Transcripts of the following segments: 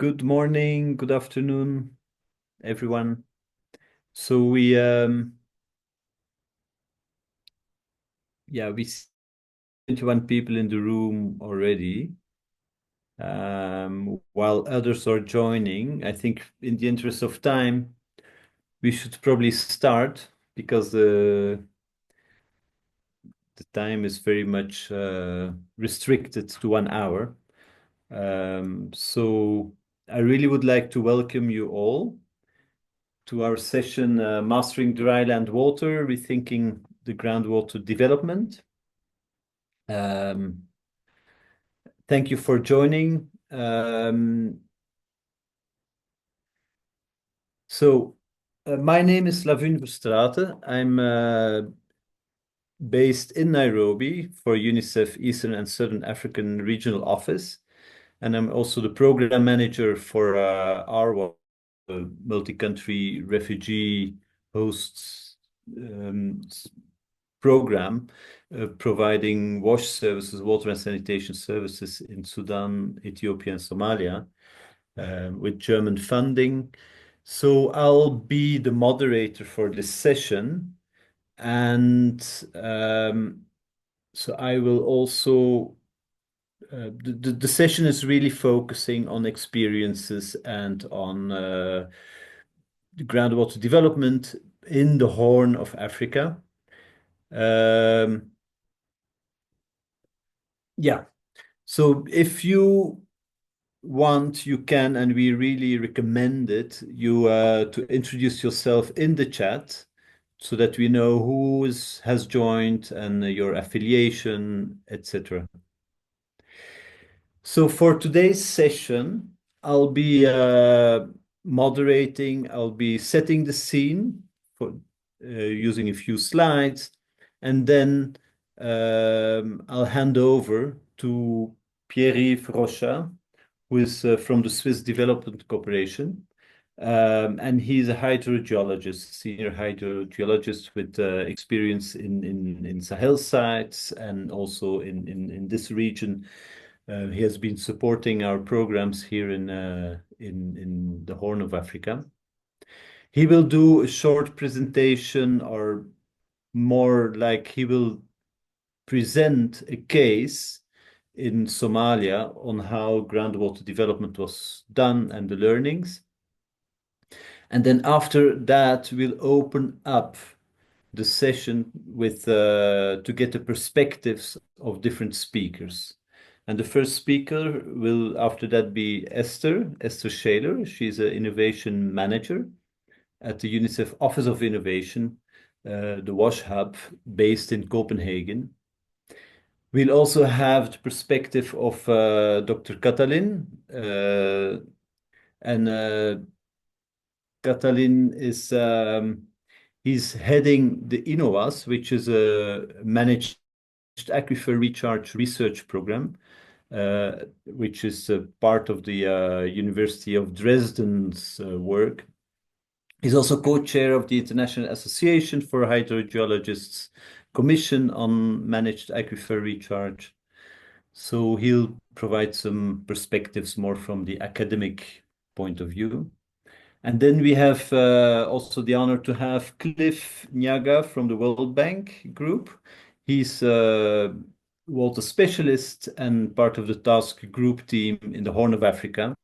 Good morning, good afternoon, everyone. So we see 21 people in the room already, while others are joining. I think in the interest of time, we should probably start because the time is very much restricted to 1 hour. So I really would like to welcome you all to our session, Mastering Dryland Water, Rethinking the Groundwater Development. Thank you for joining. My name is Lavun Verstraeten. I'm based in Nairobi for UNICEF Eastern and Southern African Regional Office, and I'm also the program manager for our multi-country refugee hosts program, providing wash services, water and sanitation services in Sudan, Ethiopia, and Somalia, with German funding. So I'll be the moderator for this session, and so I will also. The session is really focusing on experiences and on groundwater development in the Horn of Africa. Yeah, so if you want, you can, and we really recommend it, you to introduce yourself in the chat so that we know who has joined and your affiliation, etc. So for today's session, I'll be moderating, I'll be setting the scene for using a few slides, and then I'll hand over to Pierre-Yves Rocha, who is from the Swiss Development Corporation. And he's a hydrogeologist, senior hydrogeologist with experience in Sahel sites and also in this region. He has been supporting our programs here in the Horn of Africa. He will do a short presentation, or more like he will present a case in Somalia on how groundwater development was done and the learnings. And then after that, we'll open up the session with to get the perspectives of different speakers. And the first speaker will after that be Esther Shaler. She's an innovation manager at the UNICEF Office of Innovation, the WASH Hub, based in Copenhagen. We'll also have the perspective of Dr. Katalin, and Katalin is he's heading the INOVAS, which is a Managed Aquifer Recharge research program, which is a part of the University of Dresden's work. He's also co-chair of the International Association for Hydrogeologists Commission on Managed Aquifer Recharge. So he'll provide some perspectives more from the academic point of view. And then we have also the honor to have Cliff Nyaga from the World Bank Group. He's a water specialist and part of the task group team in the Horn of Africa,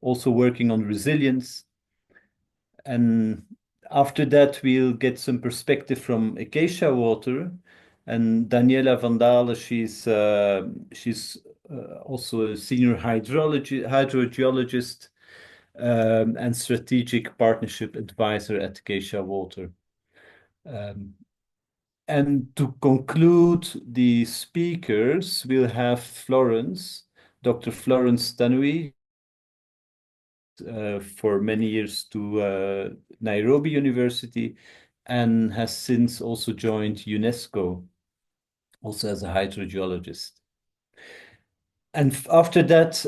also working on resilience. And after that, we'll get some perspective from Acacia Water. And Daniela Van Dalen, she's also a senior hydrogeologist and strategic partnership advisor at Acacia Water. And to conclude the speakers, we'll have Dr. Florence Tanui, for many years to Nairobi University, and has since also joined UNESCO, also as a hydrogeologist. And after that,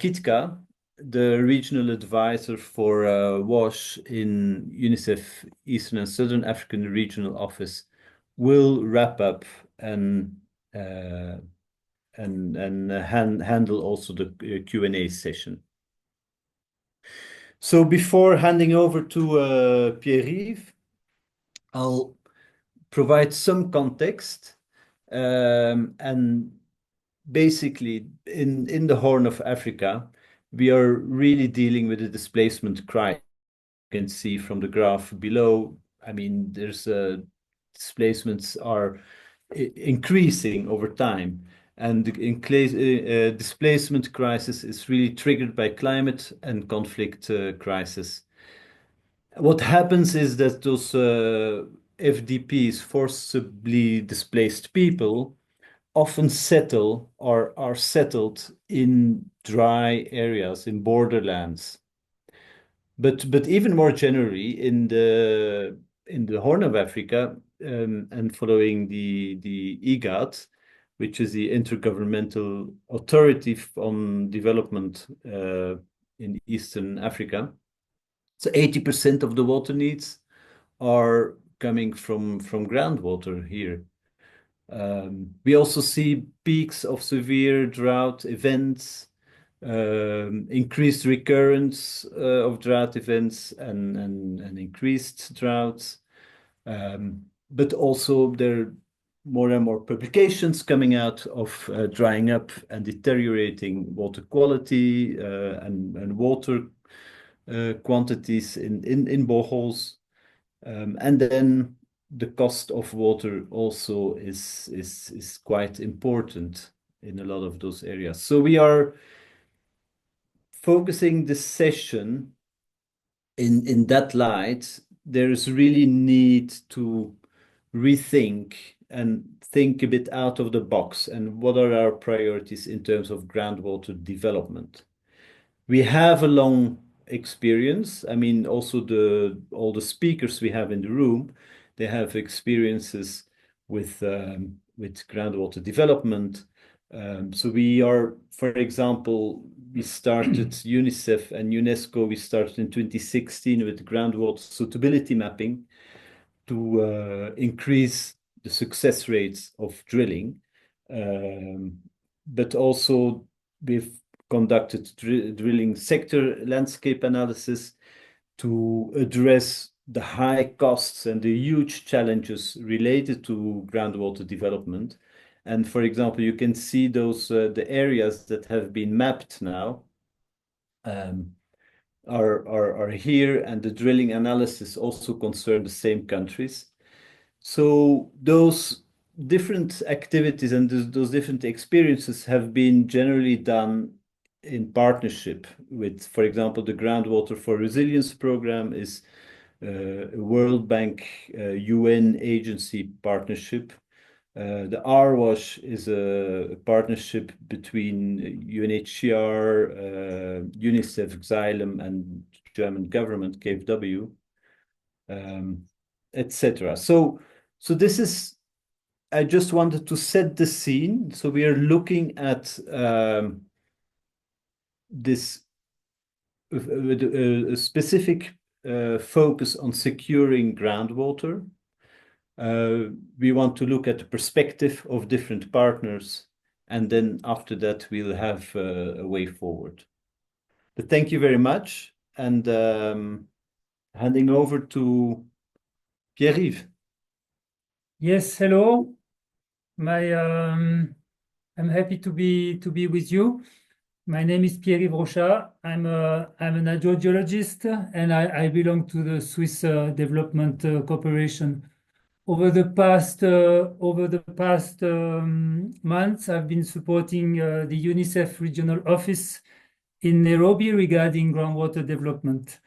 Kitka, the regional advisor for WASH in UNICEF Eastern and Southern African Regional Office, will wrap up and handle also the Q&A session. So before handing over to Pierre-Yves, I'll provide some context. And basically, in the Horn of Africa, we are really dealing with a displacement crisis. You can see from the graph below. I mean, there's displacements are increasing over time. And the displacement crisis is really triggered by climate and conflict crisis. What happens is that those FDPs, forcibly displaced people, often settle or are settled in dry areas, in borderlands. But even more generally, in the Horn of Africa, and following the IGAD, which is the Intergovernmental Authority on Development in Eastern Africa, so 80% of the water needs are coming from groundwater here. We also see peaks of severe drought events, increased recurrence of drought events, and increased droughts. But also there are more and more publications coming out of drying up and deteriorating water quality and water quantities in boreholes. And then the cost of water also is quite important in a lot of those areas. So we are focusing the session in that light. There is really need to rethink and think a bit out of the box and what are our priorities in terms of groundwater development. We have a long experience. I mean, also all the speakers we have in the room, they have experiences with groundwater development. So we are, for example, we started UNICEF and UNESCO. We started in 2016 with groundwater suitability mapping to increase the success rates of drilling, but also we've conducted drilling sector landscape analysis to address the high costs and the huge challenges related to groundwater development. And for example, you can see those the areas that have been mapped now are here, and the drilling analysis also concern the same countries. So those different activities and those different experiences have been generally done in partnership with, for example, the Groundwater for Resilience program is a World Bank UN agency partnership. The RWASH is a partnership between UNHCR, UNICEF, Xylem, and German government, KfW, etc. So this is, I just wanted to set the scene. So we are looking at this with a specific focus on securing groundwater. We want to look at the perspective of different partners, and then after that we'll have a way forward. But thank you very much, and handing over to Pierre-Yves. Yes, hello. I'm happy to be with you. My name is Pierre-Yves Rochat. I'm an hydrogeologist, and I belong to the Swiss Development Corporation. Over the past months, I've been supporting the UNICEF regional office in Nairobi regarding groundwater development.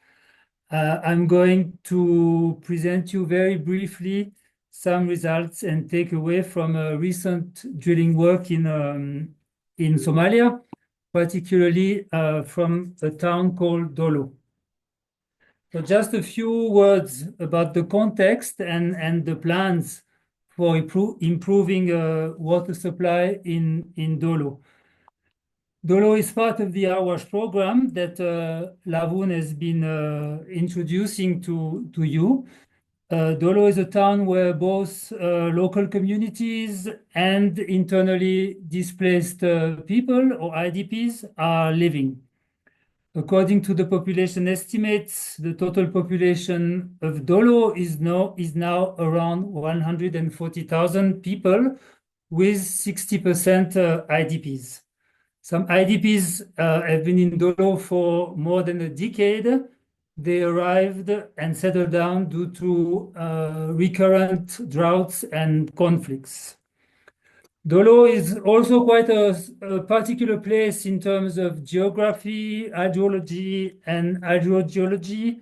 I'm going to present you very briefly some results and takeaway from recent drilling work in Somalia, particularly from a town called Dolo. So just a few words about the context and the plans for improving water supply in Dolo. Dolo is part of the RWASH program that Lavun has been introducing to you. Dolo is a town where both local communities and internally displaced people or IDPs are living. According to the population estimates, the total population of Dolo is now around 140,000 people, with 60% IDPs. Some IDPs have been in Dolo for more than a decade. They arrived and settled down due to recurrent droughts and conflicts. Dolo is also quite a particular place in terms of geography, hydrology, and hydrogeology.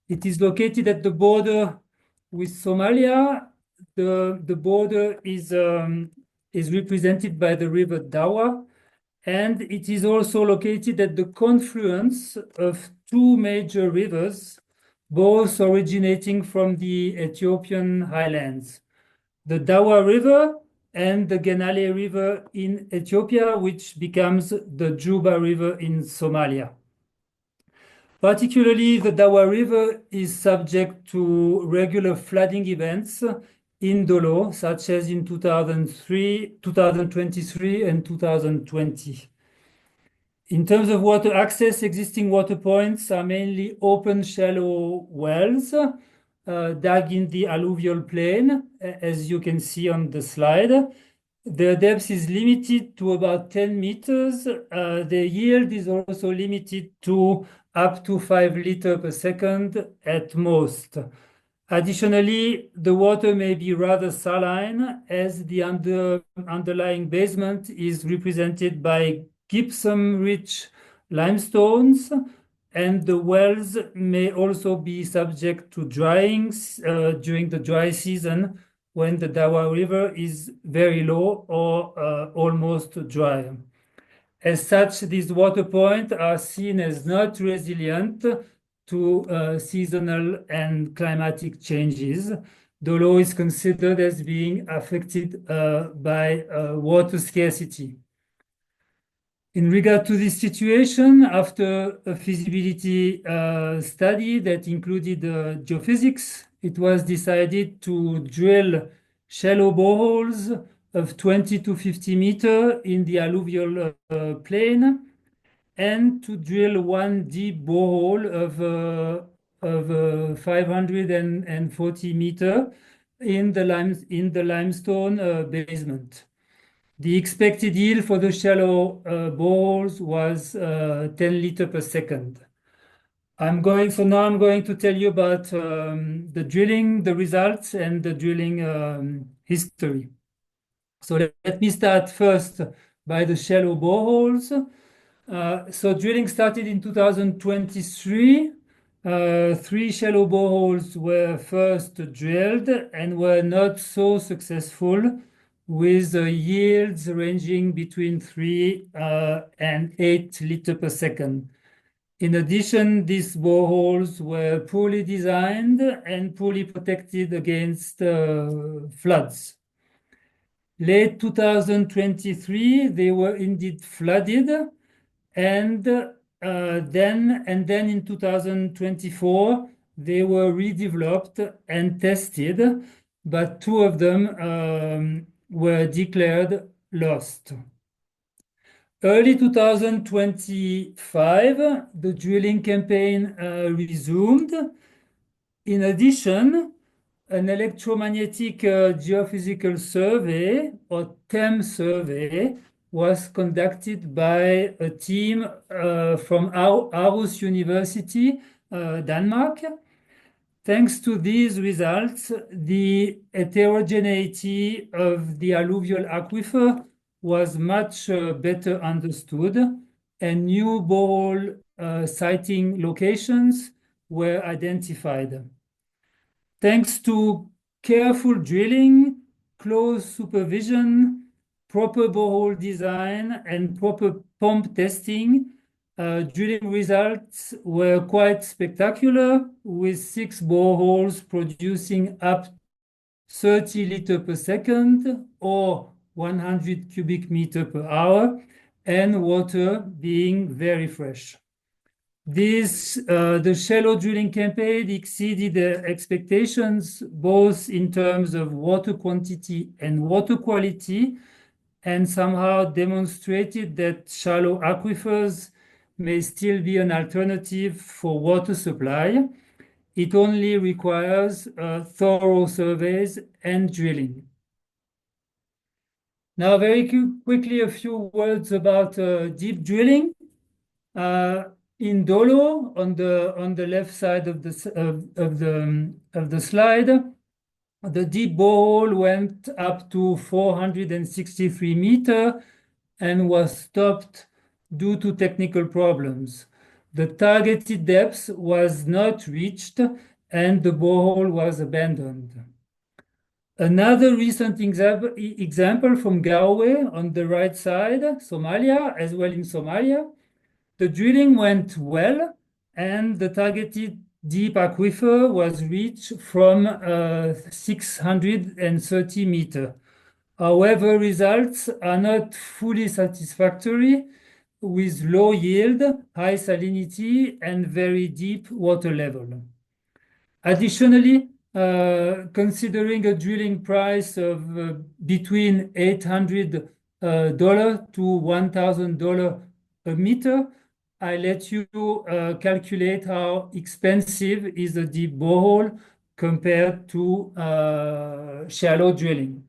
It is located at the border with Somalia. The border is represented by the river Dawa, and it is also located at the confluence of two major rivers, both originating from the Ethiopian highlands. The Dawa River and the Genale River in Ethiopia, which becomes the Juba River in Somalia. Particularly, the Dawa River is subject to regular flooding events in Dolo, such as in 2003, 2023, and 2020. In terms of water access, existing water points are mainly open, shallow wells dug in the alluvial plain, as you can see on the slide. The depth is limited to about 10 meters. The yield is also limited to up to 5 liters per second at most. Additionally, the water may be rather saline, as the underlying basement is represented by gypsum-rich limestones, and the wells may also be subject to drying during the dry season, when the Dawa River is very low or almost dry. As such, these water points are seen as not resilient to seasonal and climatic changes. Dolo is considered as being affected by water scarcity. In regard to this situation, after a feasibility study that included geophysics, it was decided to drill shallow boreholes of 20 to 50 meters in the alluvial plain, and to drill one deep borehole of 540 meters in the limestone basement. The expected yield for the shallow boreholes was 10 liters per second. Now I'm going to tell you about the drilling, the results, and the drilling history. So let me start first by the shallow boreholes. So drilling started in 2023. 3 shallow boreholes were first drilled and were not so successful, with yields ranging between 3 and 8 liters per second. In addition, these boreholes were poorly designed and poorly protected against floods. Late 2023, they were indeed flooded, and then in 2024, they were redeveloped and tested, but 2 of them were declared lost. Early 2025, the drilling campaign resumed. In addition, an electromagnetic geophysical survey, or TEM survey, was conducted by a team from Aarhus University, Denmark. Thanks to these results, the heterogeneity of the alluvial aquifer was much better understood, and new borehole siting locations were identified. Thanks to careful drilling, close supervision, proper borehole design, and proper pump testing, drilling results were quite spectacular, with 6 boreholes producing up 30 liters per second, or 100 cubic meters per hour, and water being very fresh. The shallow drilling campaign exceeded the expectations, both in terms of water quantity and water quality, and somehow demonstrated that shallow aquifers may still be an alternative for water supply. It only requires thorough surveys and drilling. Now, very quickly, a few words about deep drilling. In Dolo, on the left side of the slide, the deep borehole went up to 463 meters and was stopped due to technical problems. The targeted depth was not reached and the borehole was abandoned. Another recent example from Garowe on the right side, Somalia, as well in Somalia, the drilling went well and the targeted deep aquifer was reached from 630 meters. However, results are not fully satisfactory with low yield, high salinity, and very deep water level. Additionally, considering a drilling price of between $800 to $1,000 a meter, I let you calculate how expensive is a deep borehole compared to shallow drilling.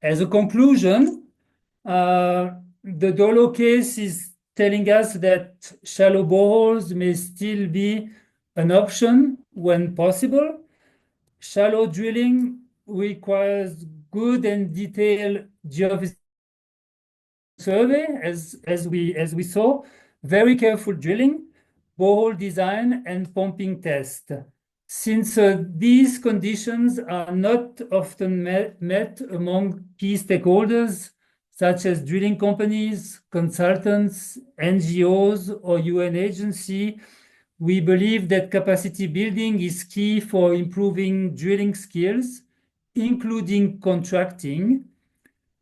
As a conclusion, the Dolo case is telling us that shallow boreholes may still be an option when possible. Shallow drilling requires good and detailed geophysical survey, as we saw, very careful drilling, borehole design, and pumping test. Since these conditions are not often met among key stakeholders, such as drilling companies, consultants, NGOs, or UN agency, we believe that capacity building is key for improving drilling skills, including contracting.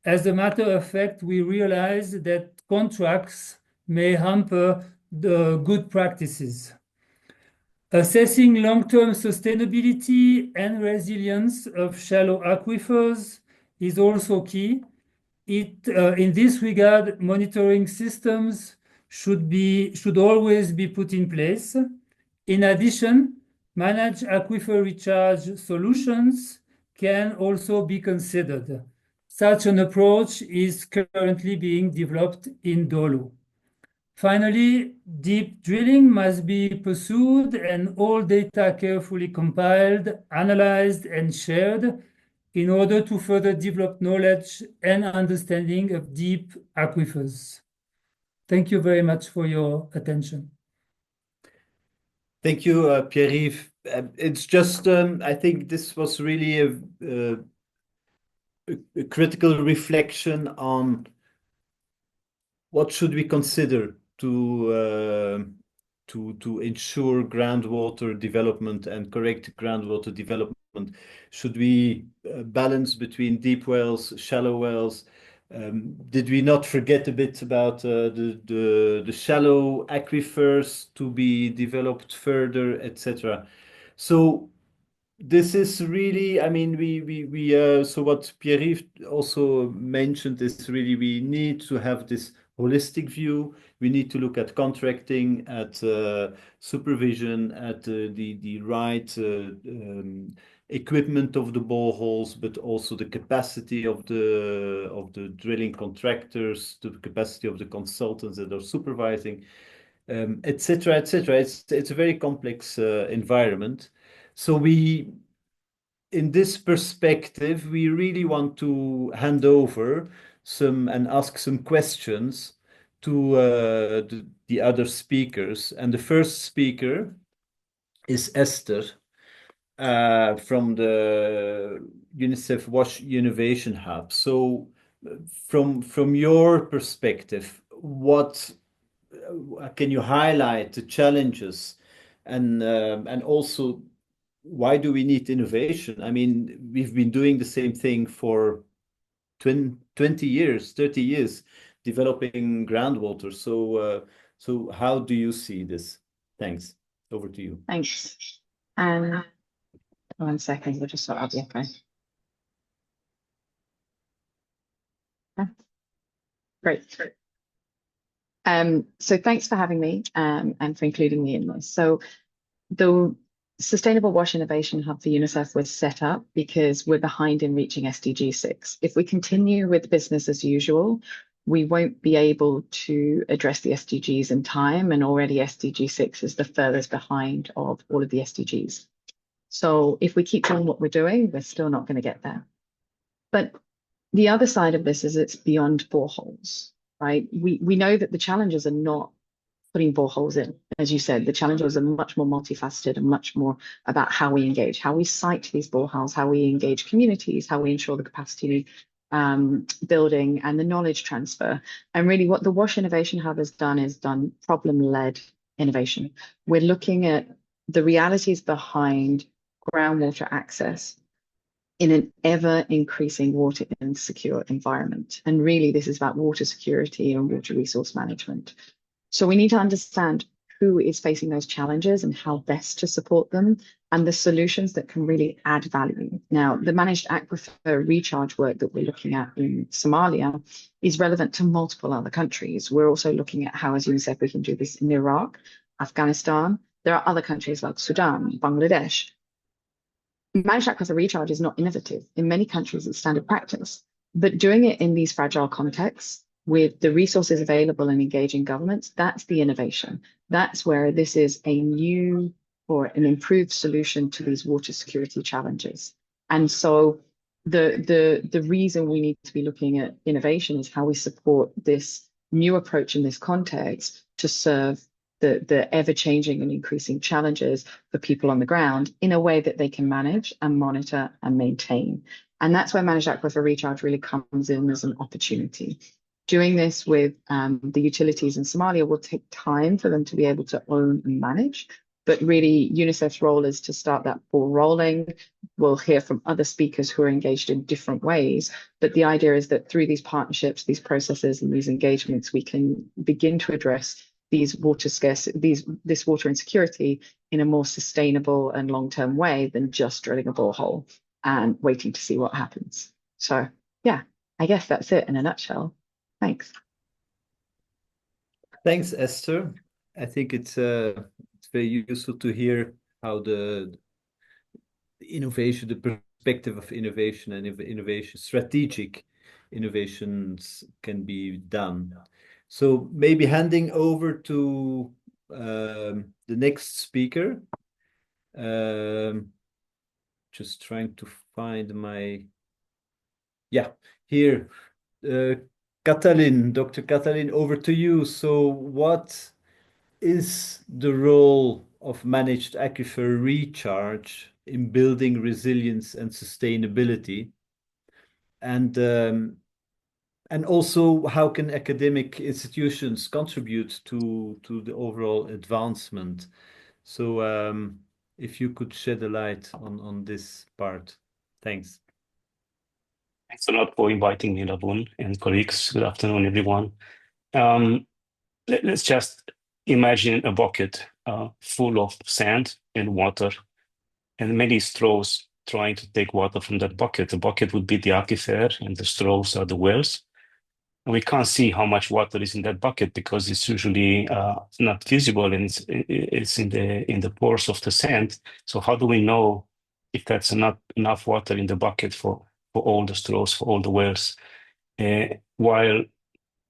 As a matter of fact, we realize that contracts may hamper the good practices. Assessing long-term sustainability and resilience of shallow aquifers is also key. In this regard, monitoring systems should always be put in place. In addition, managed aquifer recharge solutions can also be considered. Such an approach is currently being developed in Dolo. Finally, deep drilling must be pursued and all data carefully compiled, analyzed, and shared in order to further develop knowledge and understanding of deep aquifers. Thank you very much for your attention. Thank you, Pierre-Yves. It's just, I think this was really a critical reflection on what should we consider to ensure groundwater development and correct groundwater development. Should we balance between deep wells, shallow wells? Did we not forget a bit about the shallow aquifers to be developed further, etc.? So this is really, I mean, so what Pierre-Yves also mentioned is really we need to have this holistic view. We need to look at contracting, at supervision, at the right equipment of the boreholes, but also the capacity of the drilling contractors, the capacity of the consultants that are supervising, etc., etc. It's a very complex environment. So in this perspective, we really want to hand over and ask some questions to the other speakers. And the first speaker is Esther from the UNICEF WASH Innovation Hub. So from your perspective, what can you highlight the challenges and also why do we need innovation? I mean, we've been doing the same thing for 20 years, 30 years, developing groundwater. So how do you see this? Thanks. Over to you. Thanks. 1 second, we'll just sort out the echo. Great. So thanks for having me and for including me in this. So the Sustainable Wash Innovation Hub for UNICEF was set up because we're behind in reaching SDG 6. If we continue with business as usual, we won't be able to address the SDGs in time, and already SDG 6 is the furthest behind of all of the SDGs. So if we keep doing what we're doing, we're still not going to get there. But the other side of this is it's beyond boreholes, right? We know that the challenges are not putting boreholes in. As you said, the challenges are much more multifaceted and much more about how we engage, how we site these boreholes, how we engage communities, how we ensure the capacity building and the knowledge transfer. And really what the WASH Innovation Hub has done is done problem-led innovation. We're looking at the realities behind groundwater access in an ever-increasing water insecure environment. And really this is about water security and water resource management. So we need to understand who is facing those challenges and how best to support them and the solutions that can really add value. Now, the Managed Aquifer Recharge work that we're looking at in Somalia is relevant to multiple other countries. We're also looking at how, as UNICEF, we can do this in Iraq, Afghanistan. There are other countries like Sudan, Bangladesh. Managed Aquifer Recharge is not innovative. In many countries, it's standard practice. But doing it in these fragile contexts, with the resources available and engaging governments, that's the innovation. That's where this is a new or an improved solution to these water security challenges. And so the reason we need to be looking at innovation is how we support this new approach in this context to serve the ever-changing and increasing challenges for people on the ground in a way that they can manage and monitor and maintain. And that's where Managed Aquifer Recharge really comes in as an opportunity. Doing this with the utilities in Somalia will take time for them to be able to own and manage, but really UNICEF's role is to start that ball rolling. We'll hear from other speakers who are engaged in different ways, but the idea is that through these partnerships, these processes and these engagements, we can begin to address these water this water insecurity in a more sustainable and long-term way than just drilling a borehole and waiting to see what happens. So yeah, I guess that's it in a nutshell. Thanks. Thanks, Esther. I think it's very useful to hear how the innovation, the perspective of innovation and innovation, strategic innovations can be done. So maybe handing over to the next speaker. Just trying to find my, yeah, here. Katalin, Dr. Katalin, over to you. So what is the role of Managed Aquifer Recharge in building resilience and sustainability? And also, how can academic institutions contribute to the overall advancement? So if you could shed a light on this part. Thanks. Thanks a lot for inviting me, Labun, and colleagues. Good afternoon, everyone. Let's just imagine a bucket full of sand and water and many straws trying to take water from that bucket. The bucket would be the aquifer and the straws are the wells. And we can't see how much water is in that bucket because it's usually not visible and it's in the pores of the sand. So how do we know if that's not enough water in the bucket for all the straws, for all the wells? While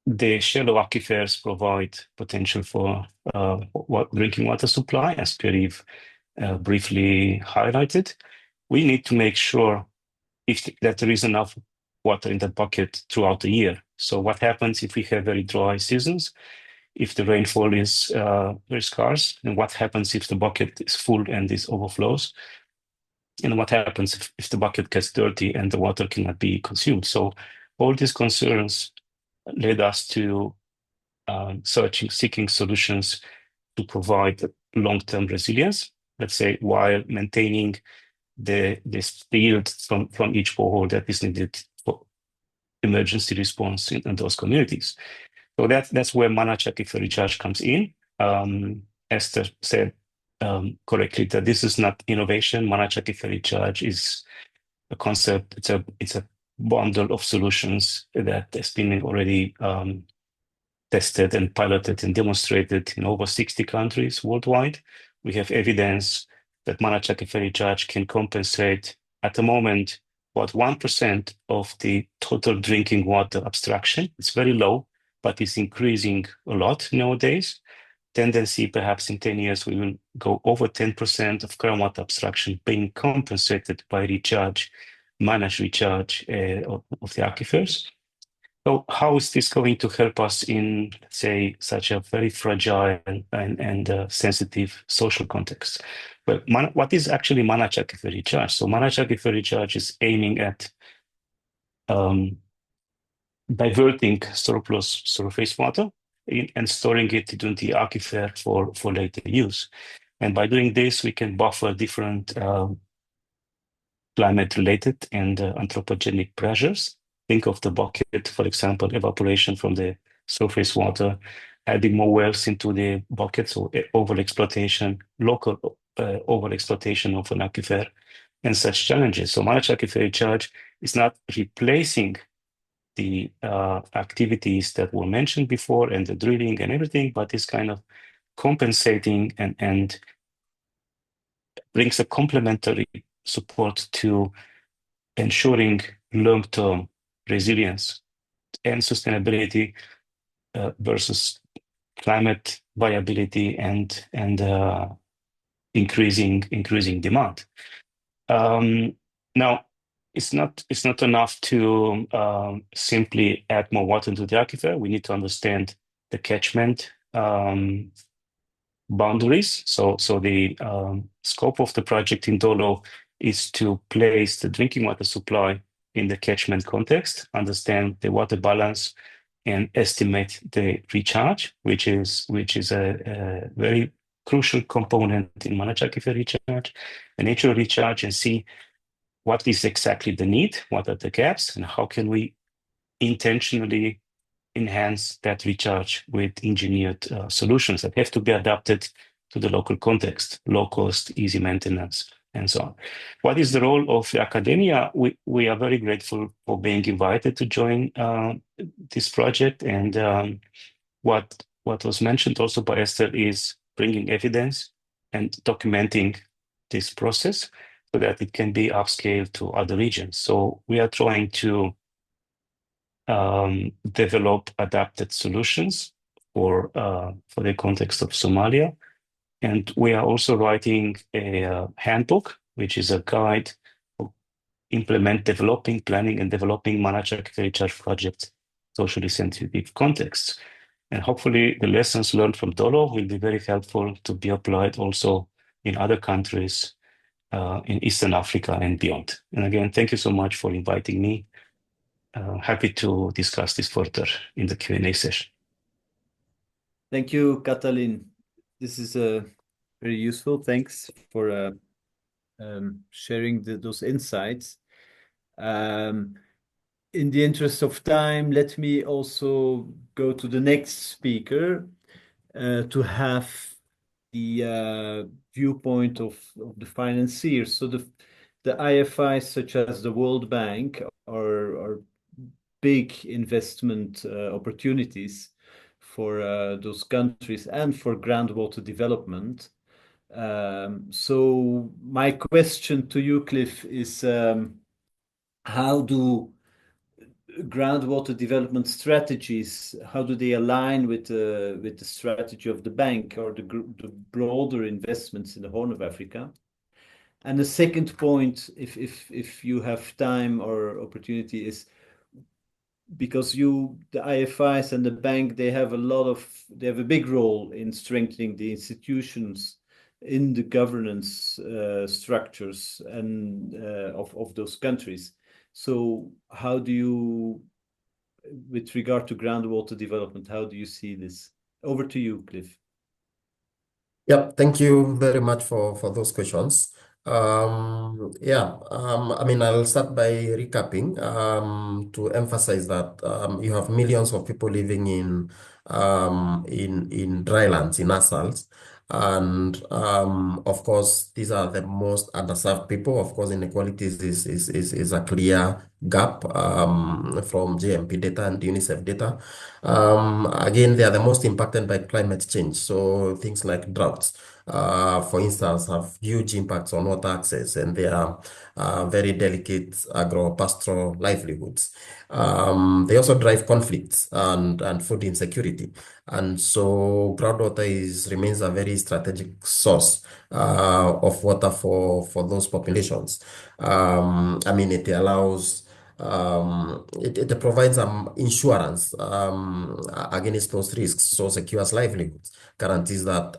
the shallow aquifers provide potential for drinking water supply, as Pierre briefly highlighted, we need to make sure that there is enough water in that bucket throughout the year. So what happens if we have very dry seasons, if the rainfall is very scarce, and what happens if the bucket is full and this overflows? And what happens if the bucket gets dirty and the water cannot be consumed? So all these concerns led us to seeking solutions to provide long-term resilience, let's say, while maintaining this field from each borehole that is needed for emergency response in those communities. So that's where Managed Aquifer Recharge comes in. Esther said correctly that this is not innovation. Managed Aquifer Recharge is a concept. It's a bundle of solutions that has been already tested and piloted and demonstrated in over 60 countries worldwide. We have evidence that Managed Aquifer Recharge can compensate at the moment about 1% of the total drinking water abstraction. It's very low, but it's increasing a lot nowadays. Tendency, perhaps in 10 years, we will go over 10% of groundwater abstraction being compensated by recharge, managed recharge of the aquifers. So how is this going to help us in, let's say, such a very fragile and sensitive social context? Well, what is actually Managed Aquifer Recharge? So Managed Aquifer Recharge is aiming at diverting surplus surface water and storing it into the aquifer for later use. And by doing this, we can buffer different climate-related and anthropogenic pressures. Think of the bucket, for example, evaporation from the surface water, adding more wells into the bucket, so overexploitation, local overexploitation of an aquifer, and such challenges. So Managed Aquifer Recharge is not replacing the activities that were mentioned before and the drilling and everything, but is kind of compensating and brings a complementary support to ensuring long-term resilience and sustainability versus climate viability and increasing demand. Now, it's not enough to simply add more water into the aquifer. We need to understand the catchment boundaries. So the scope of the project in Dolo is to place the drinking water supply in the catchment context, understand the water balance, and estimate the recharge, which is a very crucial component in Managed Aquifer Recharge, a natural recharge, and see what is exactly the need, what are the gaps, and how can we intentionally enhance that recharge with engineered solutions that have to be adapted to the local context, low cost, easy maintenance, and so on. What is the role of academia? We are very grateful for being invited to join this project. And what was mentioned also by Esther is bringing evidence and documenting this process so that it can be upscaled to other regions. So we are trying to develop adapted solutions for the context of Somalia. And we are also writing a handbook, which is a guide for developing, planning, and developing Managed Aquifer Recharge projects, socially sensitive contexts. And hopefully the lessons learned from Dolo will be very helpful to be applied also in other countries in Eastern Africa and beyond. And again, thank you so much for inviting me. Happy to discuss this further in the Q&A session. Thank you, Katalin. This is very useful. Thanks for sharing those insights. In the interest of time, let me also go to the next speaker to have the viewpoint of the financiers. So the IFIs, such as the World Bank, are big investment opportunities for those countries and for groundwater development. So my question to you, Cliff, is how do groundwater development strategies, how do they align with the strategy of the bank or the broader investments in the Horn of Africa? And the second point, if you have time or opportunity, is because the IFIs and the bank, they have a big role in strengthening the institutions in the governance structures and of those countries. So how do you, with regard to groundwater development, how do you see this? Over to you, Cliff. Yeah, thank you very much for those questions. I mean, I'll start by recapping to emphasize that you have millions of people living in drylands, in ASALs, And of course, these are the most underserved people. Of course, inequalities is a clear gap from JMP data and UNICEF data. Again, they are the most impacted by climate change. So things like droughts, for instance, have huge impacts on water access, and they are very delicate agro-pastoral livelihoods. They also drive conflicts and food insecurity. And so groundwater remains a very strategic source of water for those populations. I mean, it allows it provides insurance against those risks, so secures livelihoods, guarantees that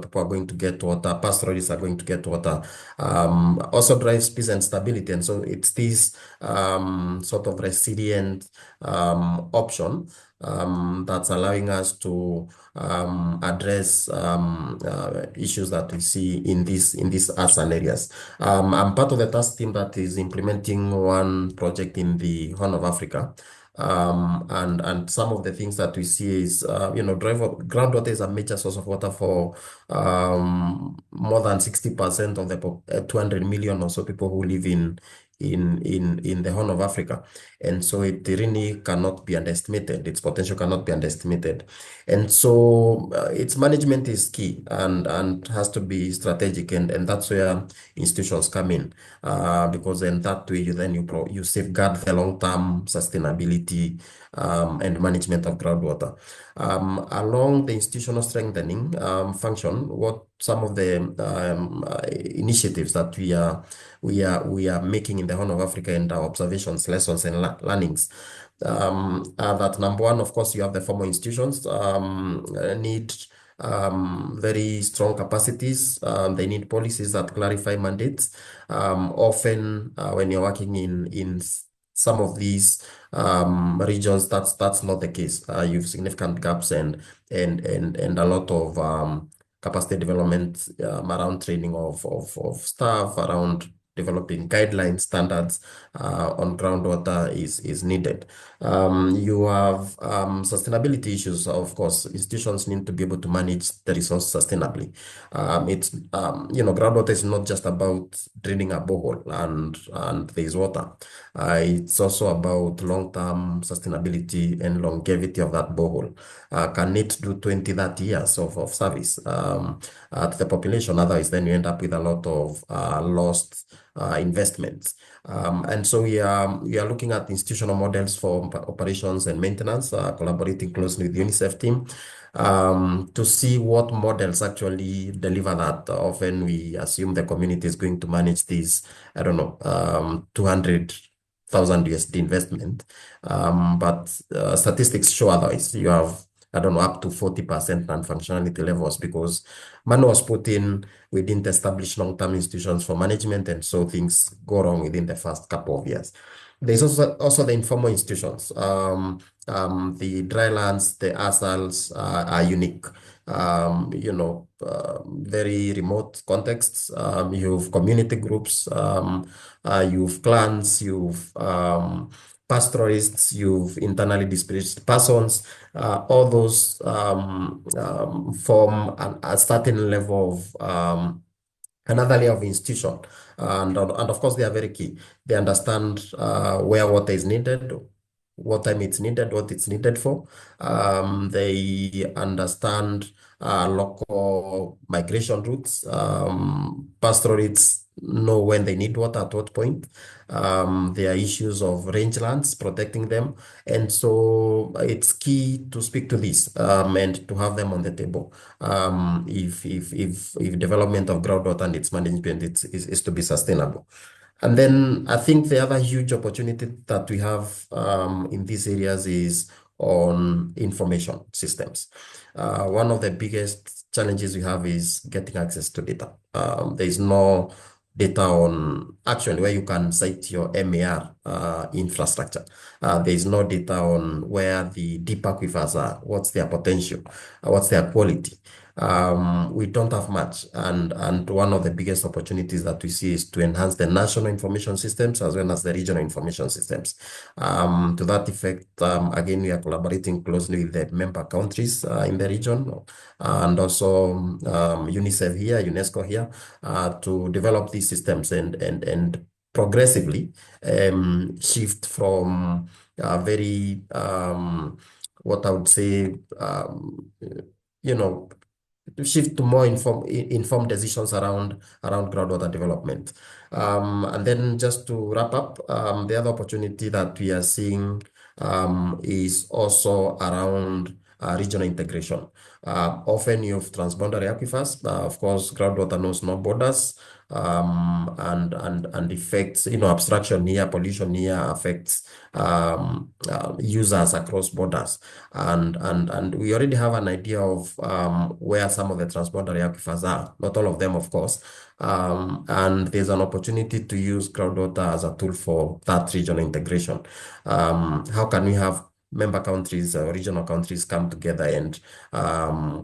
people are going to get water, pastoralists are going to get water, also drives peace and stability. And so it's this sort of resilient option that's allowing us to address issues that we see in these urban areas. I'm part of the task team that is implementing one project in the Horn of Africa. And some of the things that we see is, groundwater is a major source of water for more than 60% of the 200 million or so people who live in the Horn of Africa. And so it really cannot be underestimated. Its potential cannot be underestimated. And so its management is key and has to be strategic. And that's where institutions come in, because in that way, you safeguard the long-term sustainability and management of groundwater. Along the institutional strengthening function, what some of the initiatives that we are making in the Horn of Africa and our observations, lessons, and learnings are that number one, of course, you have the formal institutions need very strong capacities. They need policies that clarify mandates. Often, when you're working in some of these regions, that's not the case. You have significant gaps and a lot of capacity development around training of staff, around developing guidelines, standards on groundwater is needed. You have sustainability issues. Of course, institutions need to be able to manage the resource sustainably. Groundwater is not just about drilling a borehole and there's water. It's also about long-term sustainability and longevity of that borehole. Can it do 20, 30 years of service to the population? Otherwise, then you end up with a lot of lost investments. And so we are looking at institutional models for operations and maintenance, collaborating closely with the UNICEF team to see what models actually deliver that. Often we assume the community is going to manage these, 200,000 USD investment. But statistics show otherwise. You have, up to 40% non-functionality levels because money was put in, we didn't establish long-term institutions for management, and so things go wrong within the first couple of years. There's also the informal institutions. The drylands, the ASALs are unique. Very remote contexts. You've community groups, you've clans, you've pastoralists, you've internally displaced persons. All those form a certain level of another layer of institution. And of course, they are very key. They understand where water is needed, what time it's needed, what it's needed for. They understand local migration routes. Pastoralists know when they need water at what point. There are issues of rangelands, protecting them. And so it's key to speak to this and to have them on the table. If development of groundwater and its management is to be sustainable. And then I think the other huge opportunity that we have in these areas is on information systems. One of the biggest challenges we have is getting access to data. There is no data on actually where you can cite your MAR infrastructure. There is no data on where the deep aquifers are, what's their potential, what's their quality. we don't have much. And one of the biggest opportunities that we see is to enhance the national information systems as well as the regional information systems. To that effect, again, we are collaborating closely with the member countries in the region and also UNICEF here, UNESCO here, to develop these systems and progressively shift from very what I would say to shift to more informed decisions around groundwater development. And then just to wrap up, the other opportunity that we are seeing is also around regional integration. Often you have transboundary aquifers. Of course, groundwater knows no borders, and affects, abstraction here, pollution here affects users across borders. And we already have an idea of where some of the transboundary aquifers are, not all of them, of course. And there's an opportunity to use groundwater as a tool for that regional integration. How can we have member countries or regional countries come together and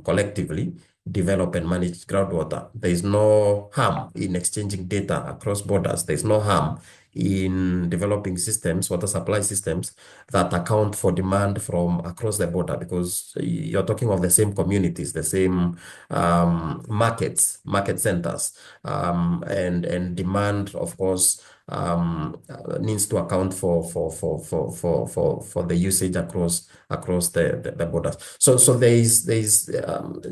collectively develop and manage groundwater? There is no harm in exchanging data across borders. There is no harm in developing systems, water supply systems that account for demand from across the border, because you're talking of the same communities, the same market centers, and demand, of course, needs to account for the usage across the borders. So there is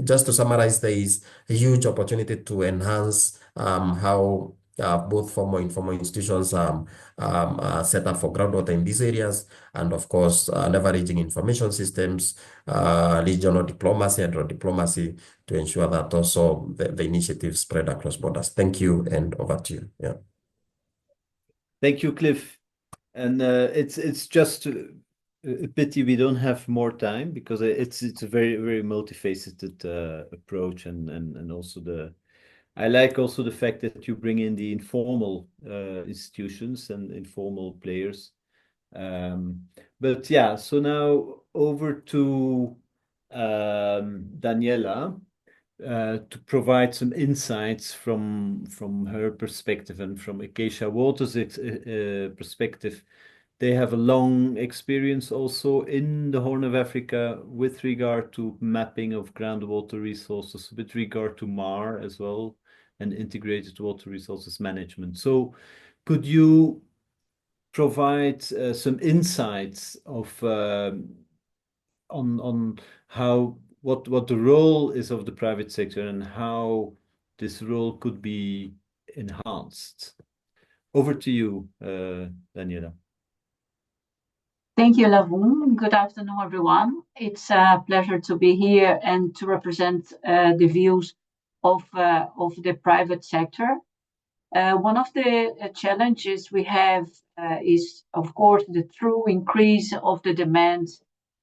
just to summarize, there is a huge opportunity to enhance how both formal and informal institutions set up for groundwater in these areas, and of course leveraging information systems, regional diplomacy, and diplomacy to ensure that also the initiatives spread across borders. Thank you, and over to you. Yeah. Thank you, Cliff. And it's just a pity we don't have more time, because it's a very, very multifaceted approach, and also I like also the fact that you bring in the informal institutions and informal players. But yeah, so now over to Daniela to provide some insights from her perspective and from Acacia Water's perspective. They have a long experience also in the Horn of Africa with regard to mapping of groundwater resources, with regard to MAR as well, and integrated water resources management. So could you provide some insights of on how what the role is of the private sector and how this role could be enhanced? Over to you, Daniela. Thank you, Lavon. Good afternoon, everyone. It's a pleasure to be here and to represent the views of the private sector. One of the challenges we have is, of course, the true increase of the demand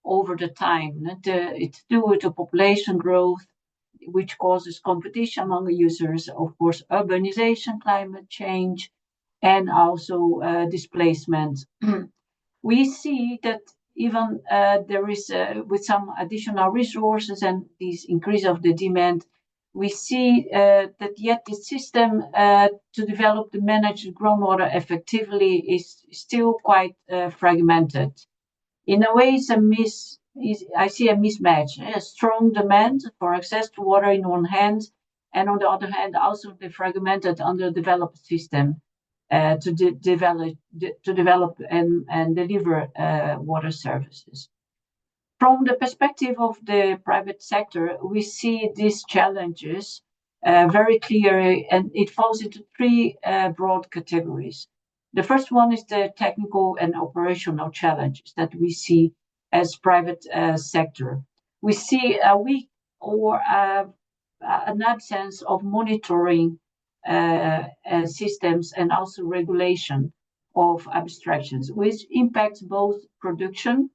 over the time. It's due to population growth, which causes competition among users, of course, urbanization, climate change, and also displacement. We see that even there is, with some additional resources and this increase of the demand, we see that yet the system to develop the managed groundwater effectively is still quite fragmented. In a way, I see a mismatch, a strong demand for access to water in one hand, and on the other hand, also the fragmented, underdeveloped system to develop and deliver water services. From the perspective of the private sector, we see these challenges very clearly, and it falls into three broad categories. The first one is the technical and operational challenges that we see as private sector. We see a weak or an absence of monitoring systems and also regulation of abstractions, which impacts both production,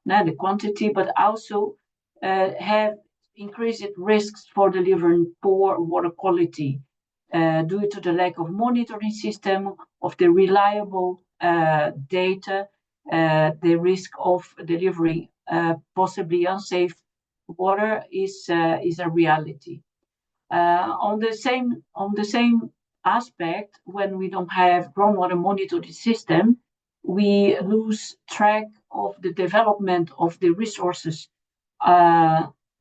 the quantity, but also have increased risks for delivering poor water quality due to the lack of monitoring system, of the reliable data, the risk of delivering possibly unsafe water is a reality. On the same aspect, when we don't have groundwater monitoring system, we lose track of the development of the resources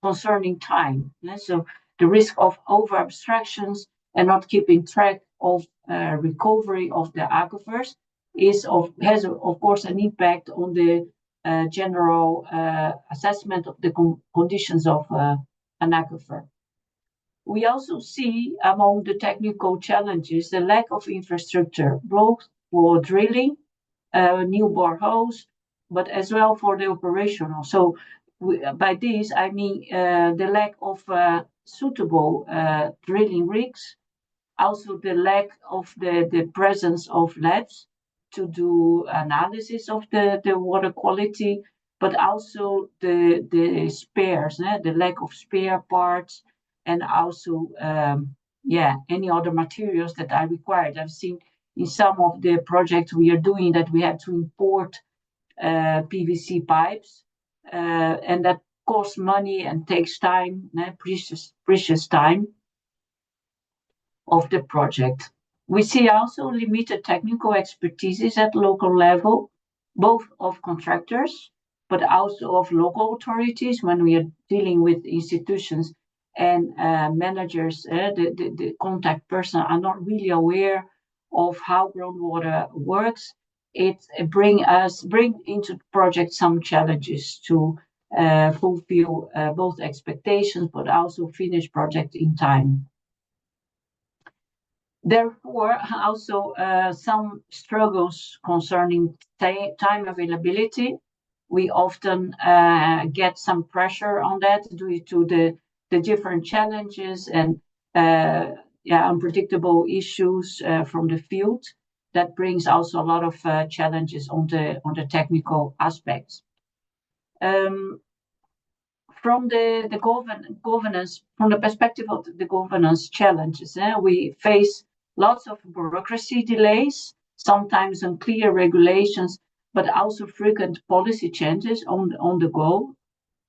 concerning time. So the risk of over abstractions and not keeping track of recovery of the aquifers has of course an impact on the general assessment of the conditions of an aquifer. We also see among the technical challenges the lack of infrastructure, both for drilling, new boreholes, but as well for the operational. So by this, I mean the lack of suitable drilling rigs, also the lack of the presence of labs to do analysis of the water quality, but also the spares, the lack of spare parts, and also any other materials that are required. I've seen in some of the projects we are doing that we have to import PVC pipes, and that costs money and takes time, precious time of the project. We see also limited technical expertise at local level, both of contractors, but also of local authorities when we are dealing with institutions and managers. The contact person are not really aware of how groundwater works. It bring into the project some challenges to fulfill both expectations, but also finish project in time. Therefore, also some struggles concerning time availability. We often get some pressure on that due to the different challenges and unpredictable issues from the field. That brings also a lot of challenges on the technical aspects. From the governance, from the perspective of the governance challenges, we face lots of bureaucracy delays, sometimes unclear regulations, but also frequent policy changes on the go.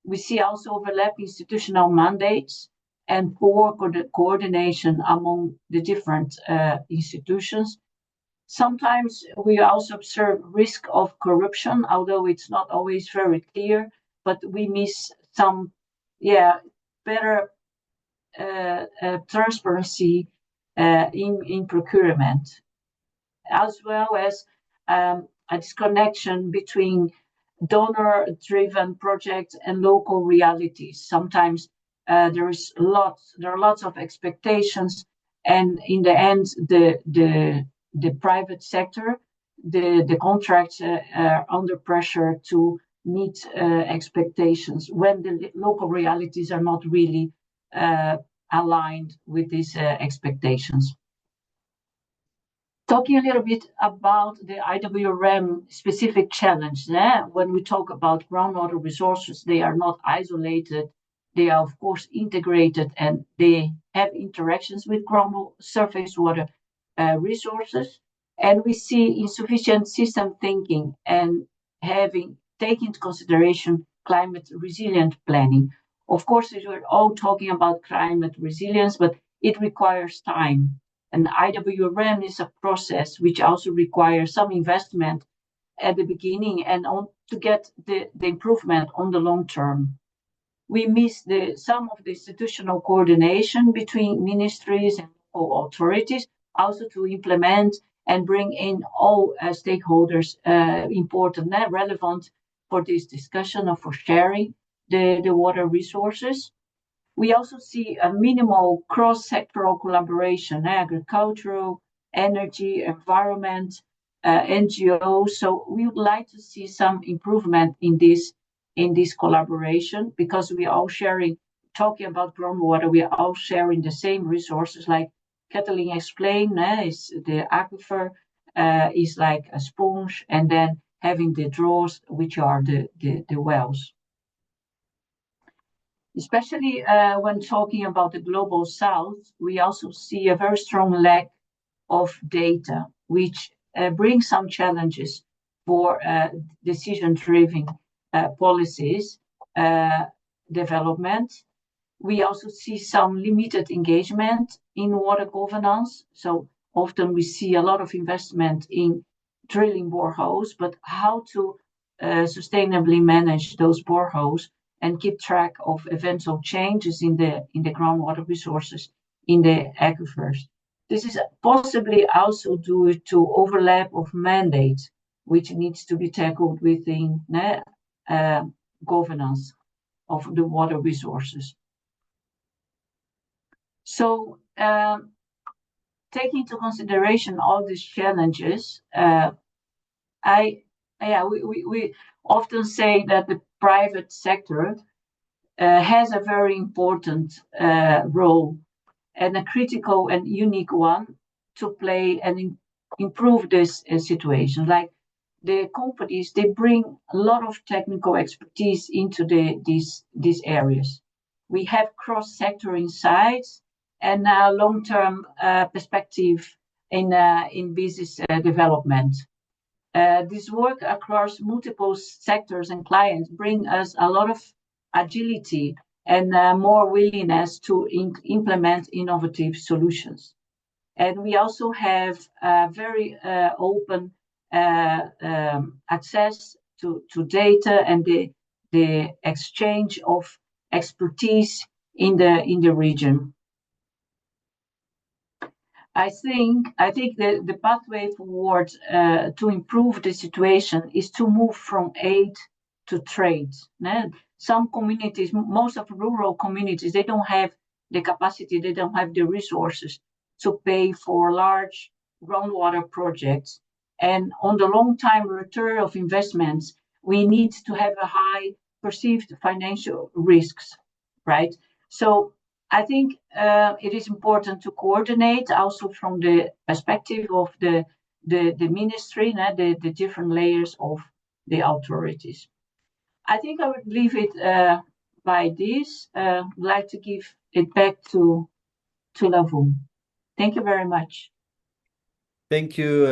We see also overlapping institutional mandates and poor coordination among the different institutions. Sometimes we also observe risk of corruption, although it's not always very clear, but we miss some better transparency in procurement, as well as a disconnection between donor-driven projects and local realities. Sometimes there are lots of expectations, and in the end, the private sector, the contracts are under pressure to meet expectations when the local realities are not really aligned with these expectations. Talking a little bit about the IWRM specific challenge. When we talk about groundwater resources, they are not isolated. They are, of course, integrated, and they have interactions with ground surface water resources. And we see insufficient system thinking and taking into consideration climate resilient planning. Of course, we're all talking about climate resilience, but it requires time. And IWRM is a process which also requires some investment at the beginning and to get the improvement on the long term. We miss some of the institutional coordination between ministries and local authorities, also to implement and bring in all stakeholders important and relevant for this discussion or for sharing the water resources. We also see a minimal cross-sectoral collaboration, agricultural, energy, environment, NGOs. So we would like to see some improvement in this collaboration, because we are all talking about groundwater, we are all sharing the same resources. Like Kathleen explained, is the aquifer is like a sponge, and then having the droughts, which are the wells. Especially when talking about the global south, we also see a very strong lack of data, which brings some challenges for decision-driven policies. development. We also see some limited engagement in water governance. So often we see a lot of investment in drilling boreholes, but how to sustainably manage those boreholes and keep track of eventual changes in the groundwater resources in the aquifers. This is possibly also due to overlap of mandates, which needs to be tackled within governance of the water resources. So, taking into consideration all these challenges, we often say that the private sector has a very important role and a critical and unique one to play and improve this situation. Like the companies, they bring a lot of technical expertise into these areas. We have cross-sector insights and a long-term perspective in business development. This work across multiple sectors and clients bring us a lot of agility and more willingness to implement innovative solutions. And we also have very open access to data and the exchange of expertise in the region. I think the pathway forward to improve the situation is to move from aid to trade. Some communities, most of rural communities, they don't have the capacity, they don't have the resources to pay for large groundwater projects. And on the long time return of investments, we need to have a high perceived financial risks, right? So I think it is important to coordinate also from the perspective of the ministry, the different layers of the authorities. I think I would leave it by this. I'd like to give it back to Lavun. Thank you very much. Thank you,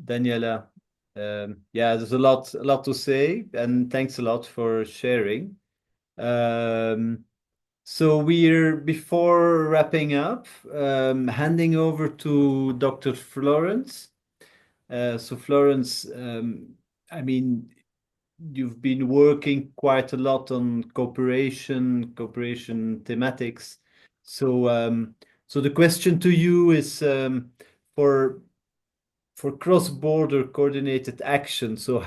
Daniela. Yeah, there's a lot to say, and thanks a lot for sharing. So before wrapping up, handing over to Dr. Florence. So Florence, I mean, you've been working quite a lot on cooperation thematics. So the question to you is for cross-border coordinated action. So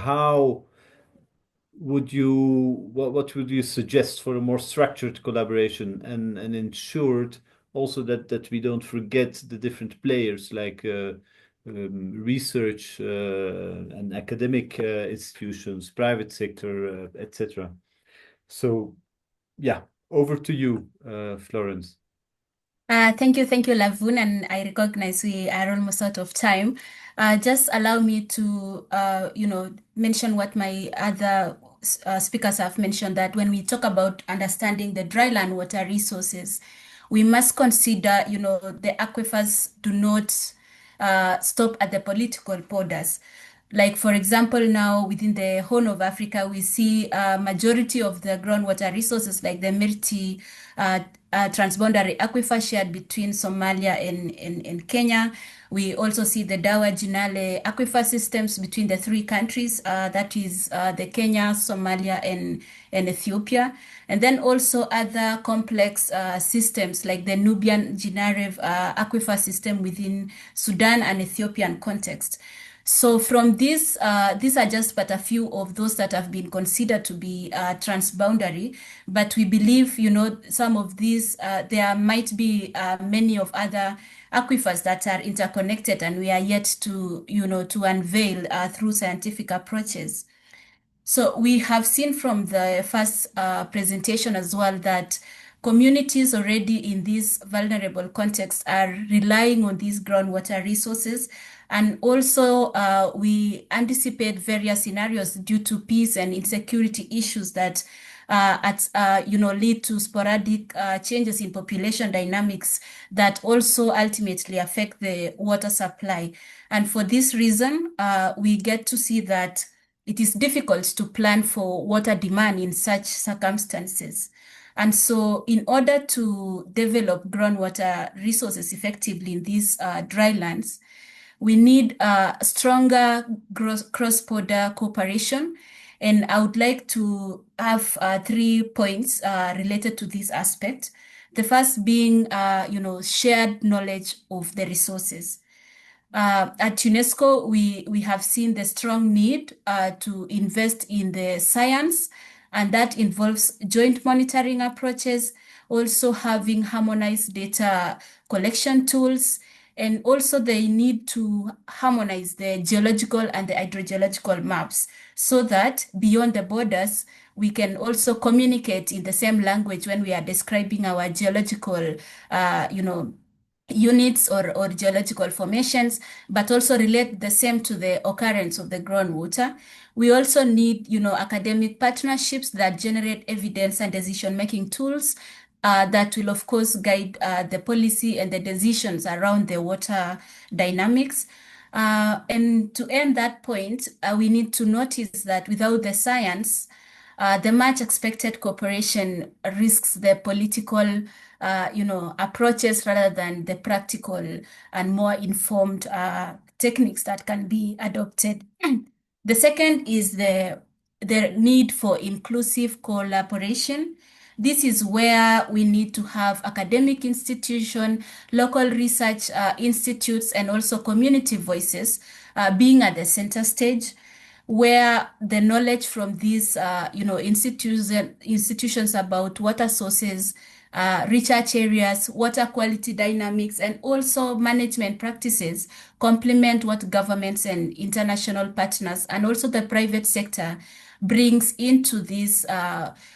what would you suggest for a more structured collaboration and ensured also that we don't forget the different players like research and academic institutions, private sector, etc. So yeah, over to you, Florence. Thank you, Lavun, and I recognize we are almost out of time. Just allow me to, mention what my other speakers have mentioned, that when we talk about understanding the dryland water resources, we must consider, the aquifers do not stop at the political borders. Like, for example, now within the Horn of Africa, we see a majority of the groundwater resources like the Mirti transboundary aquifer shared between Somalia and Kenya. We also see the Dawa Jinale aquifer systems between the three countries, that is the Kenya, Somalia, and Ethiopia. And then also other complex systems like the Nubian Jinarev aquifer system within Sudan and Ethiopian context. So from these are just but a few of those that have been considered to be transboundary, but we believe, some of these, there might be many of other aquifers that are interconnected, and we are yet to, to unveil through scientific approaches. So we have seen from the first presentation as well that communities already in these vulnerable contexts are relying on these groundwater resources. And also, we anticipate various scenarios due to peace and insecurity issues that lead to sporadic changes in population dynamics that also ultimately affect the water supply. And for this reason, we get to see that it is difficult to plan for water demand in such circumstances. And so in order to develop groundwater resources effectively in these dry lands, we need stronger cross-border cooperation. And I would like to have 3 points related to this aspect. The first being, shared knowledge of the resources. At UNESCO, we have seen the strong need to invest in the science, and that involves joint monitoring approaches, also having harmonized data collection tools, and also they need to harmonize the geological and the hydrogeological maps so that beyond the borders, we can also communicate in the same language when we are describing our geological, units or geological formations, but also relate the same to the occurrence of the groundwater. We also need, academic partnerships that generate evidence and decision-making tools that will, of course, guide the policy and the decisions around the water dynamics. And to end that point, we need to notice that without the science, the much expected cooperation risks the political, approaches rather than the practical and more informed techniques that can be adopted. The second is the need for inclusive collaboration. This is where we need to have academic institutions, local research institutes, and also community voices being at the center stage, where the knowledge from these, institutions about water sources, research areas, water quality dynamics, and also management practices complement what governments and international partners and also the private sector brings into these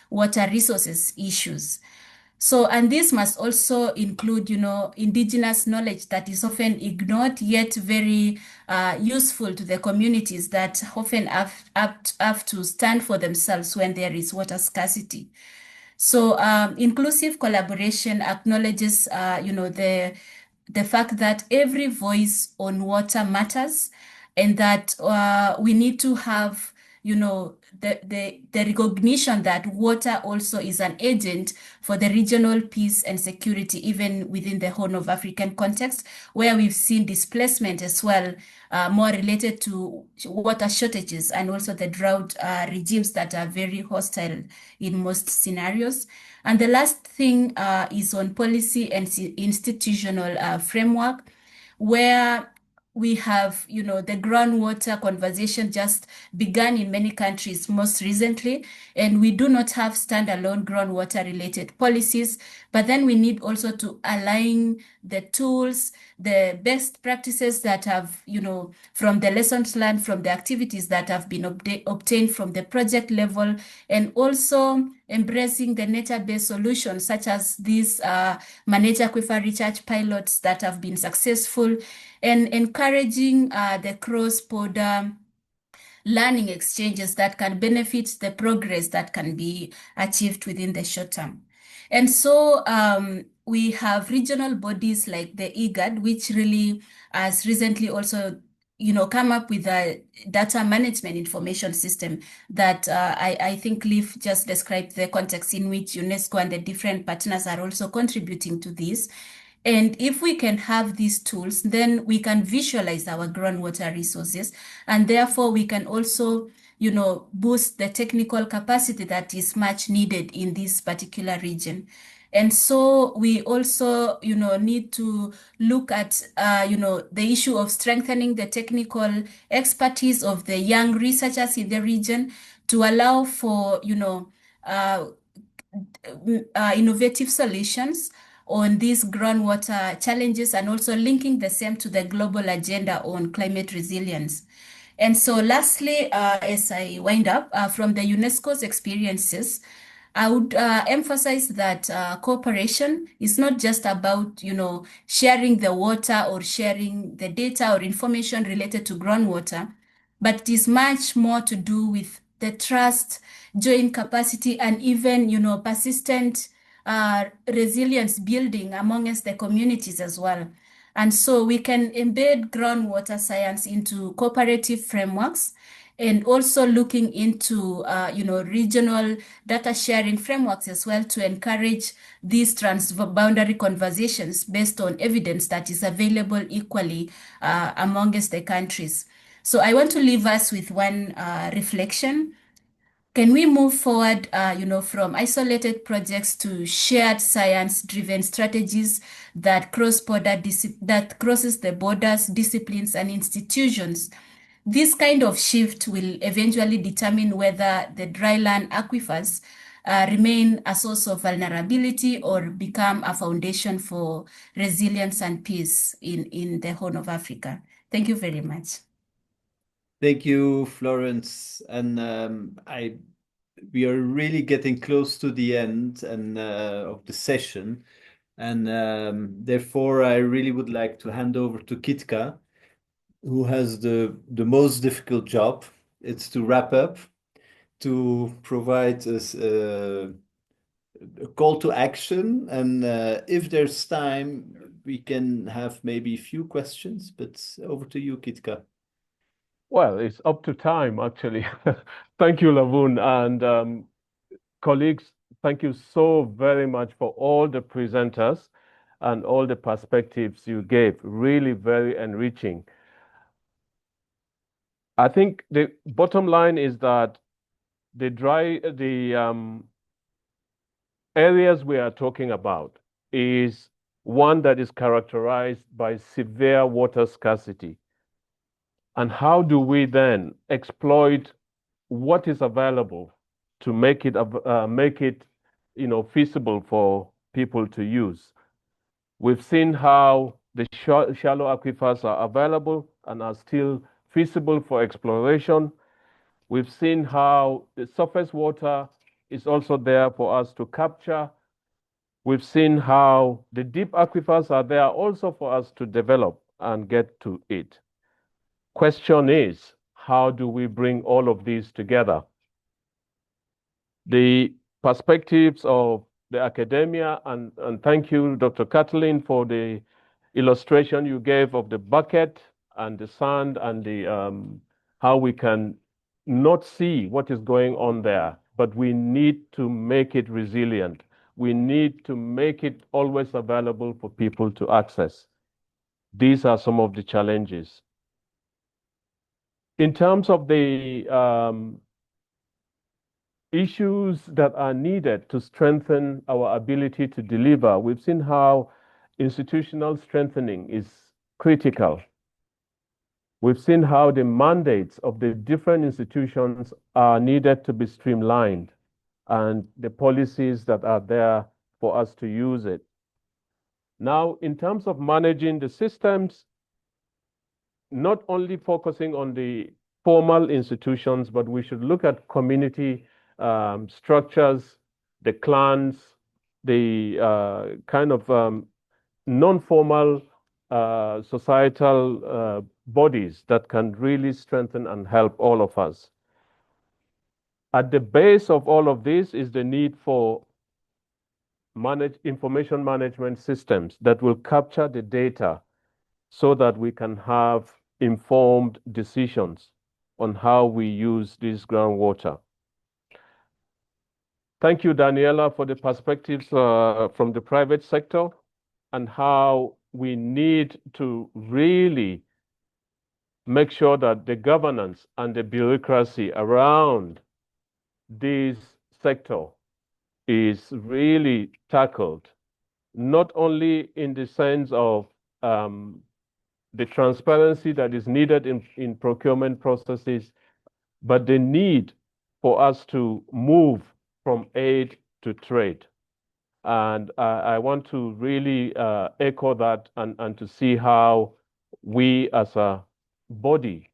water resources issues. So, and this must also include, indigenous knowledge that is often ignored, yet very useful to the communities that often have to stand for themselves when there is water scarcity. So, inclusive collaboration acknowledges, the fact that every voice on water matters, and that we need to have, the recognition that water also is an agent for the regional peace and security, even within the Horn of African context, where we've seen displacement as well, more related to water shortages and also the drought regimes that are very hostile in most scenarios. And the last thing is on policy and institutional framework, where we have, the groundwater conversation just began in many countries most recently, and we do not have standalone groundwater related policies, but then we need also to align the tools, the best practices that have, from the lessons learned from the activities that have been obtained from the project level, and also embracing the nature-based solutions such as these Managed Aquifer Recharge pilots that have been successful, and encouraging the cross-border learning exchanges that can benefit the progress that can be achieved within the short term. And so we have regional bodies like the IGAD, which really has recently also come up with a data management information system that I think Leif just described the context in which UNESCO and the different partners are also contributing to this. And if we can have these tools, then we can visualize our groundwater resources, and therefore we can also, boost the technical capacity that is much needed in this particular region. And so we also, need to look at, the issue of strengthening the technical expertise of the young researchers in the region to allow for, innovative solutions on these groundwater challenges, and also linking the same to the global agenda on climate resilience. And so lastly, as I wind up, from the UNESCO's experiences, I would emphasize that cooperation is not just about, sharing the water or sharing the data or information related to groundwater, but it is much more to do with the trust, joint capacity, and even, persistent resilience building amongst the communities as well. And so we can embed groundwater science into cooperative frameworks and also looking into regional data sharing frameworks as well to encourage these transboundary conversations based on evidence that is available equally amongst the countries. So I want to leave us with one reflection. Can we move forward, from isolated projects to shared science-driven strategies that that crosses the borders, disciplines, and institutions? This kind of shift will eventually determine whether the dryland aquifers remain a source of vulnerability or become a foundation for resilience and peace in the Horn of Africa. Thank you very much. Thank you, Florence. And we are really getting close to the end of the session. And therefore, I really would like to hand over to Kitka, who has the most difficult job. It's to wrap up, to provide us a call to action. And if there's time, we can have maybe a few questions, but over to you, Kitka. Well, it's up to time, actually. Thank you, Lavun. And colleagues, thank you so very much for all the presenters and all the perspectives you gave. Really very enriching. I think the bottom line is that the areas we are talking about is one that is characterized by severe water scarcity. And how do we then exploit what is available to make it feasible for people to use? We've seen how the shallow aquifers are available and are still feasible for exploration. We've seen how the surface water is also there for us to capture. We've seen how the deep aquifers are there also for us to develop and get to it. Question is, how do we bring all of these together? The perspectives of the academia, and thank you, Dr. Kathleen, for the illustration you gave of the bucket and the sand and the how we can not see what is going on there, but we need to make it resilient. We need to make it always available for people to access. These are some of the challenges. In terms of the issues that are needed to strengthen our ability to deliver, we've seen how institutional strengthening is critical. We've seen how the mandates of the different institutions are needed to be streamlined and the policies that are there for us to use it. Now, in terms of managing the systems, not only focusing on the formal institutions, but we should look at community structures, the clans, the kind of non-formal societal bodies that can really strengthen and help all of us. At the base of all of this is the need for information management systems that will capture the data so that we can have informed decisions on how we use this groundwater. Thank you, Daniela, for the perspectives from the private sector and how we need to really make sure that the governance and the bureaucracy around this sector is really tackled, not only in the sense of the transparency that is needed in procurement processes, but the need for us to move from aid to trade. And I want to really echo that and to see how we as a body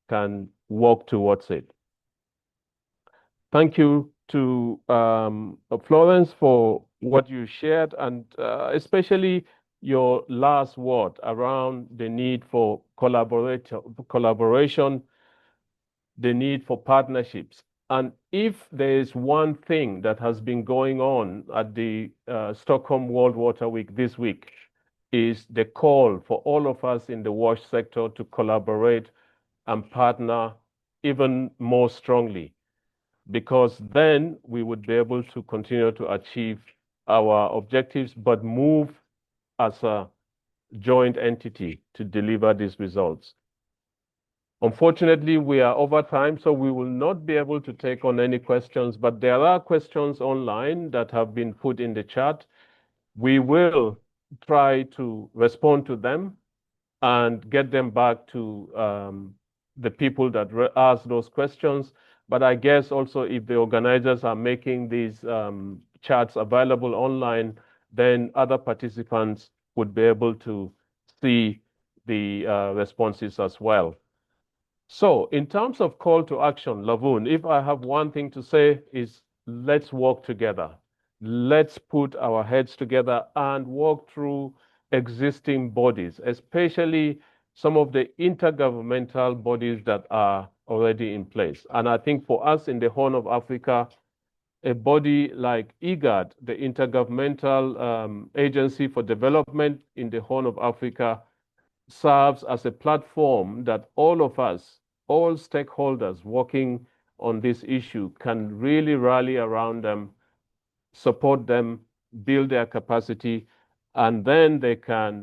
can work towards it. Thank you to Florence for what you shared, and especially your last word around the need for collaboration, the need for partnerships. And if there is one thing that has been going on at the Stockholm World Water Week this week, is the call for all of us in the WASH sector to collaborate and partner even more strongly, because then we would be able to continue to achieve our objectives, but move as a joint entity to deliver these results. Unfortunately, we are over time, so we will not be able to take on any questions, but there are questions online that have been put in the chat. We will try to respond to them and get them back to the people that asked those questions. But I guess also if the organizers are making these charts available online, then other participants would be able to see the responses as well. So in terms of call to action, Lavun, if I have one thing to say is let's work together. Let's put our heads together and walk through existing bodies, especially some of the intergovernmental bodies that are already in place. And I think for us in the Horn of Africa, a body like IGAD, the Intergovernmental Agency for Development in the Horn of Africa, serves as a platform that all of us, all stakeholders working on this issue can really rally around them, support them, build their capacity, and then they can,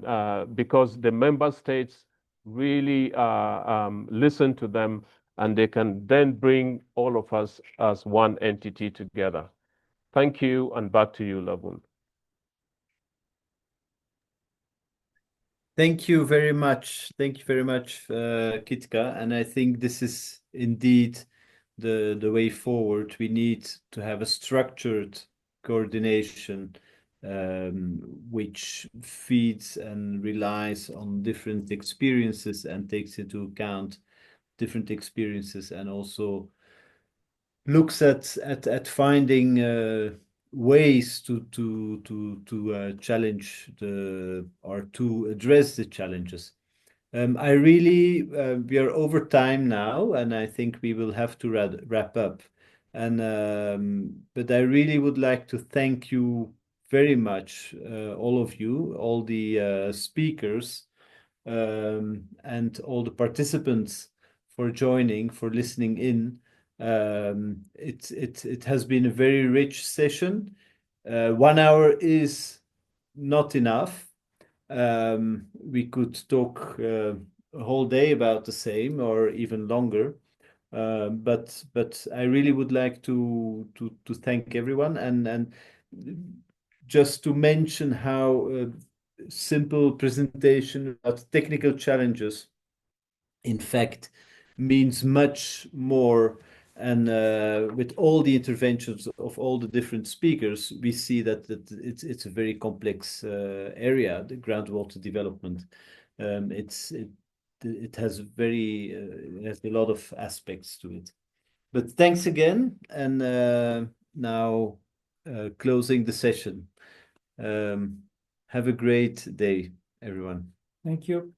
because the member states really listen to them, and they can then bring all of us as one entity together. Thank you, and back to you, Lavun. Thank you very much. Thank you very much, Kitka. And I think this is indeed the way forward. We need to have a structured coordination which feeds and relies on different experiences and takes into account different experiences, and also looks at finding ways to challenge or to address the challenges. I really we are over time now, and I think we will have to wrap up. And but I really would like to thank you very much, all of you, all the speakers, and all the participants for joining, for listening in. It has been a very rich session. 1 hour is not enough. We could talk a whole day about the same or even longer. But I really would like to thank everyone, and just to mention how simple presentation about technical challenges in fact means much more. And with all the interventions of all the different speakers, we see that it's a very complex area, the groundwater development. It has it has a lot of aspects to it. But thanks again, and now closing the session. Have a great day, everyone. Thank you.